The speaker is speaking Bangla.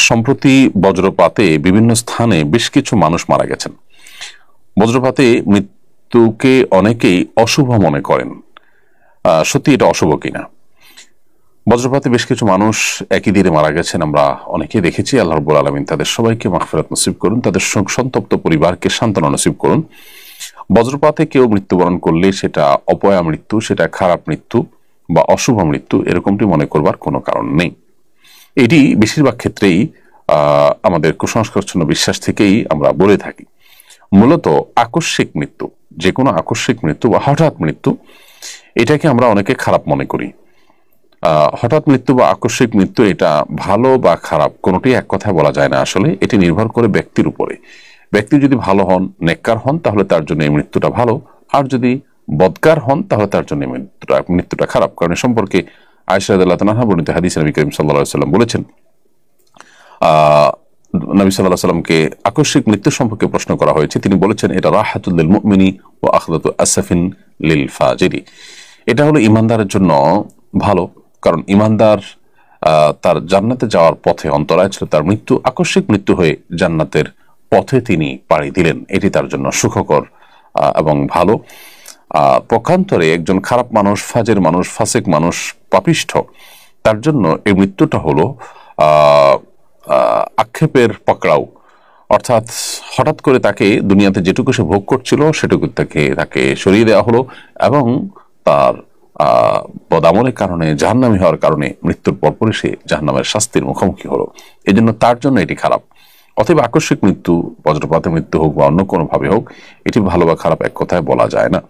সম্প্রতি বজ্রপাতে বিভিন্ন স্থানে বেশ কিছু মানুষ মারা গেছেন। বজ্রপাতে মৃত্যুকে অনেকেই অশুভ মনে করেন। সত্যি এটা অশুভ কিনা? বজ্রপাতে বেশ কিছু মানুষ একই দিনে মারা গেছেন, আমরা অনেকেই দেখেছি। আল্লাহ রাব্বুল আলামিন তাদের সবাইকে মাগফিরাত নসিব করুন, তাদের সন্তপ্ত পরিবারকে সান্ত্বনা নসিব করুন। বজ্রপাতে কেউ মৃত্যুবরণ করলে সেটা অপয়া মৃত্যু, সেটা খারাপ মৃত্যু বা অশুভ মৃত্যু এরকমটি মনে করবার কোনো কারণ নেই। এটি বেশিরভাগ ক্ষেত্রেই আমাদের কুসংস্কারচ্ছন্ন বিশ্বাস থেকেই আমরা বলে থাকি। মূলত আকস্মিক মৃত্যু, যে কোনো আকস্মিক মৃত্যু বা হঠাৎ মৃত্যু, এটাকে আমরা অনেকে খারাপ মনে করি। হঠাৎ মৃত্যু বা আকস্মিক মৃত্যু এটা ভালো বা খারাপ কোনোটি এক কথায় বলা যায় না। আসলে এটি নির্ভর করে ব্যক্তির উপরে। ব্যক্তি যদি ভালো হন, নেককার হন, তাহলে তার জন্য এই মৃত্যুটা ভালো। আর যদি বদকার হন, তাহলে তার জন্য এই মৃত্যুটা খারাপ। কারণ এ সম্পর্কে আয়েশা রাদিয়াল্লাহু তাআলা বর্ণিত হাদিসে নবী করিম সাল্লাল্লাহু আলাইহি ওয়াসাল্লাম বলেছেন, নবী সাল্লাল্লাহু আলাইহি ওয়াসাল্লামকে আকস্মিক মৃত্যু সম্পর্কে প্রশ্ন করা হয়েছে। তিনি বলেছেন, এটা রাহাতুল লিল মুমিনি ওয়া আখদাতু আসফিন লিল ফাজিরি। এটা হলো ইমানদারের জন্য ভালো, কারণ ইমানদার তার জান্নাতে যাওয়ার পথে অন্তরায় ছিল তার মৃত্যু, আকস্মিক মৃত্যু হয়ে জান্নাতের পথে তিনি পাড়ি দিলেন, এটি তার জন্য সুখকর এবং ভালো। পক্ষান্তরে একজন খারাপ মানুষ, ফাজের মানুষ, ফাসিক মানুষ, পাপিষ্ঠ, তার জন্য এই মৃত্যুটা হলো আক্ষেপের পাকড়াও। অর্থাৎ হঠাৎ করে তাকে দুনিয়াতে যেটুকু সে ভোগ করছিল সেটুকু তাকে সরিয়ে দেওয়া হলো এবং তার বদামলের কারণে, জাহান্নামী হওয়ার কারণে মৃত্যুর পরপরই সে জাহান্নামের শাস্তির মুখোমুখি হলো। এজন্য তার জন্য এটি খারাপ। অথবা আকস্মিক মৃত্যু, বজ্রপাতে মৃত্যু হোক বা অন্য কোনো ভাবে হোক, এটি ভালো বা খারাপ এক কথায় বলা যায় না।